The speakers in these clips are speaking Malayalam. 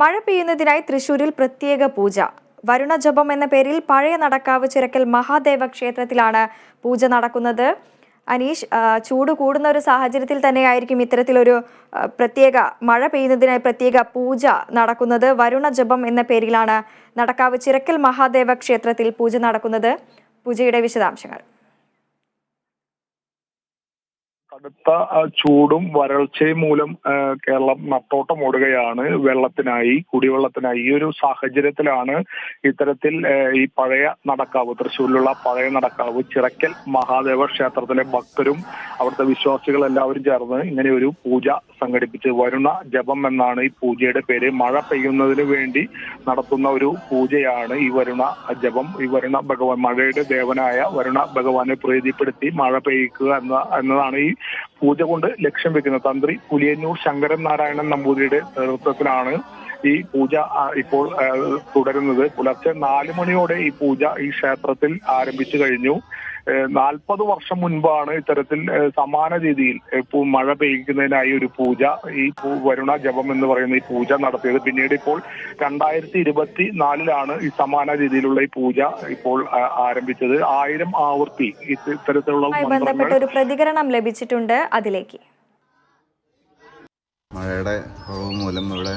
മഴ പെയ്യുന്നതിനായി തൃശൂരിൽ പ്രത്യേക പൂജ. വരുണജപം എന്ന പേരിൽ പഴയ നടക്കാവ് ചിറക്കൽ മഹാദേവ ക്ഷേത്രത്തിലാണ് പൂജ നടക്കുന്നത്. അനീഷ്, ചൂട് കൂടുന്ന ഒരു സാഹചര്യത്തിൽ തന്നെയായിരിക്കും ഇത്തരത്തിലൊരു പ്രത്യേക മഴ പെയ്യുന്നതിനായി പ്രത്യേക പൂജ നടക്കുന്നത്. വരുണജപം എന്ന പേരിലാണ് നടക്കാവ് ചിറക്കൽ മഹാദേവ ക്ഷേത്രത്തിൽ പൂജ നടക്കുന്നത്. പൂജയുടെ വിശദാംശങ്ങൾ. കടുത്ത ചൂടും വരൾച്ചയും മൂലം കേരളം നട്ടോട്ടമോടുകയാണ് വെള്ളത്തിനായി, കുടിവെള്ളത്തിനായി. ഈ ഒരു സാഹചര്യത്തിലാണ് ഇത്തരത്തിൽ ഈ പഴയ നടക്കാവ്, തൃശ്ശൂരിലുള്ള പഴയ നടക്കാവ് ചിറക്കൽ മഹാദേവ ക്ഷേത്രത്തിലെ ഭക്തരും അവിടുത്തെ വിശ്വാസികൾ എല്ലാവരും ചേർന്ന് ഇങ്ങനെ ഒരു പൂജ സംഘടിപ്പിച്ച് വരുണ ജപം എന്നാണ് ഈ പൂജയുടെ പേര്. മഴ പെയ്യുന്നതിന് വേണ്ടി നടത്തുന്ന ഒരു പൂജയാണ് ഈ വരുണ ജപം. ഈ വരുണ ഭഗവാൻ, മഴയുടെ ദേവനായ വരുണ ഭഗവാനെ പ്രീതിപ്പെടുത്തി മഴ പെയ്യിക്കുക എന്നതാണ് ഈ പൂജ കൊണ്ട് ലക്ഷ്യം വെക്കുന്നത്. തന്ത്രി പുലിയന്നൂർ ശങ്കരൻ നാരായണൻ നമ്പൂതിരിയുടെ നേതൃത്വത്തിലാണ് ഈ പൂജ ഇപ്പോൾ തുടരുന്നത്. പുലർച്ചെ 4 മണിയോടെ ഈ പൂജ ഈ ക്ഷേത്രത്തിൽ ആരംഭിച്ചു കഴിഞ്ഞു. 40 വർഷം മുൻപാണ് ഇത്തരത്തിൽ സമാന രീതിയിൽ മഴ പെയ്യിക്കുന്നതിനായി ഒരു പൂജ, ഈ വരുണ ജപം എന്ന് പറയുന്ന ഈ പൂജ നടത്തിയത്. പിന്നീട് ഇപ്പോൾ 2024 ഈ സമാന രീതിയിലുള്ള ഈ പൂജ ഇപ്പോൾ ആരംഭിച്ചത്. 1000 ആവർത്തി ഇത്തരത്തിലുള്ള ബന്ധപ്പെട്ട ഒരു പ്രതികരണം ലഭിച്ചിട്ടുണ്ട്. അതിലേക്ക് മഴയുടെ കുറവ് മൂലം ഇവിടെ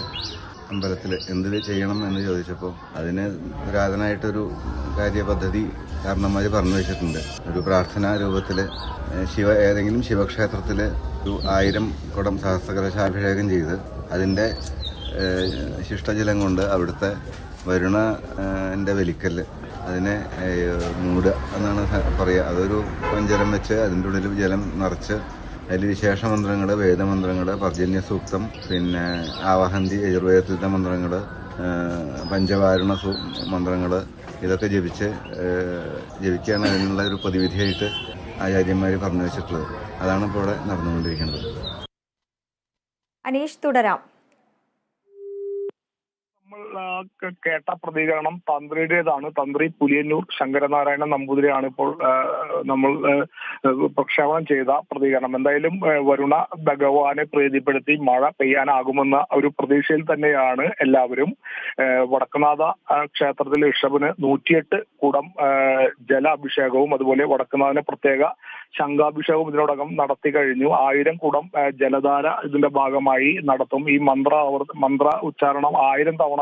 അമ്പലത്തിൽ എന്ത് ചെയ്യണം എന്ന് ചോദിച്ചപ്പോൾ അതിന് പുരാതനമായിട്ടൊരു കാര്യപദ്ധതി കാരണന്മാർ പറഞ്ഞു വെച്ചിട്ടുണ്ട്. ഒരു പ്രാർത്ഥനാ രൂപത്തിൽ ഏതെങ്കിലും ശിവക്ഷേത്രത്തിൽ ഒരു 1000 കുടം സഹസ്രകലശാഭിഷേകം ചെയ്ത് അതിൻ്റെ ശിഷ്ടജലം കൊണ്ട് അവിടുത്തെ വരുണൻ്റെ വലിക്കൽ അതിനെ മൂടുക എന്നാണ് പറയുക. അതൊരു പഞ്ചരം വെച്ച് അതിൻ്റെ ഉള്ളിൽ ജലം നിറച്ച് അതിൽ വിശേഷമന്ത്രങ്ങൾ, വേദമന്ത്രങ്ങൾ, പർജന്യ സൂക്തം, പിന്നെ ആവാഹന്തി, യജുർവേദത്തിലെ മന്ത്രങ്ങൾ, പഞ്ചവാരുണ മന്ത്രങ്ങൾ, ഇതൊക്കെ ജപിക്കുകയാണ് അതിനുള്ള ഒരു പ്രതിവിധിയായിട്ട് ആചാര്യന്മാർ പറഞ്ഞു വെച്ചിട്ടുള്ളത്. അതാണ് ഇപ്പോൾ ഇവിടെ നടന്നുകൊണ്ടിരിക്കുന്നത്. അനീഷ്, തുടരാം. കേട്ട പ്രതികരണം തന്ത്രിയുടേതാണ്. തന്ത്രി പുലിയന്നൂർ ശങ്കരനാരായണൻ നമ്പൂതിരിയാണ് ഇപ്പോൾ നമ്മൾ പ്രക്ഷേപണം ചെയ്ത പ്രതികരണം. എന്തായാലും വരുണ ഭഗവാനെ പ്രീതിപ്പെടുത്തി മഴ പെയ്യാനാകുമെന്ന ഒരു പ്രതീക്ഷയിൽ തന്നെയാണ് എല്ലാവരും. വടക്കുനാഥ ക്ഷേത്രത്തിൽ ഋഷഭന് 108 കുടം ജലാഭിഷേകവും അതുപോലെ വടക്കുനാഥന് പ്രത്യേക ശംഖാഭിഷേകവും ഇതിനോടകം നടത്തി കഴിഞ്ഞു. 1000 കുടം ജലധാര ഇതിന്റെ ഭാഗമായി നടത്തും. ഈ മന്ത്ര ഉച്ചാരണം 1000 തവണ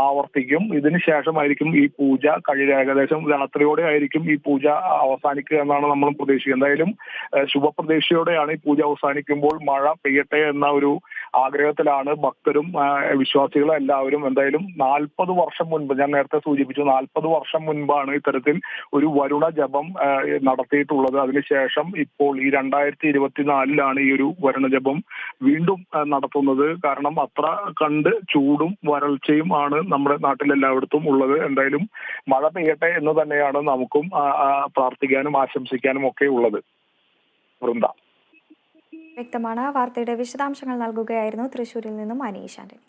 ആവർത്തിക്കും. ഇതിന് ശേഷമായിരിക്കും ഈ പൂജ കഴിയുക. ഏകദേശം രാത്രിയോടെ ആയിരിക്കും ഈ പൂജ അവസാനിക്കുക എന്നാണ് നമ്മൾ പ്രതീക്ഷിക്കുന്നത്. എന്തായാലും ശുഭപ്രതീക്ഷയോടെയാണ് ഈ പൂജ അവസാനിക്കുമ്പോൾ മഴ പെയ്യട്ടെ എന്ന ഒരു ആഗ്രഹത്തിലാണ് ഭക്തരും വിശ്വാസികളും എല്ലാവരും. എന്തായാലും 40 വർഷം മുൻപ്, ഞാൻ നേരത്തെ സൂചിപ്പിച്ചു, 40 വർഷം മുൻപാണ് ഇത്തരത്തിൽ ഒരു വരുണ ജപം നടത്തിയിട്ടുള്ളത്. അതിനുശേഷം ഇപ്പോൾ ഈ 2024 ഈ ഒരു വരുണ ജപം വീണ്ടും നടത്തുന്നത്. കാരണം അത്ര കണ്ട് ചൂടും വരൾച്ചയും ആണ് നമ്മുടെ നാട്ടിലെല്ലായിടത്തും ഉള്ളത്. എന്തായാലും മഴ പെയ്യട്ടെ എന്ന് തന്നെയാണ് നമുക്കും പ്രാർത്ഥിക്കാനും ആശംസിക്കാനും ഒക്കെ ഉള്ളത്. വൃന്ദ, വ്യക്തമാണ്. വാർത്തയുടെ വിശദാംശങ്ങൾ നൽകുകയായിരുന്നു തൃശൂരിൽ നിന്നും അനീഷ് ആന്റണി.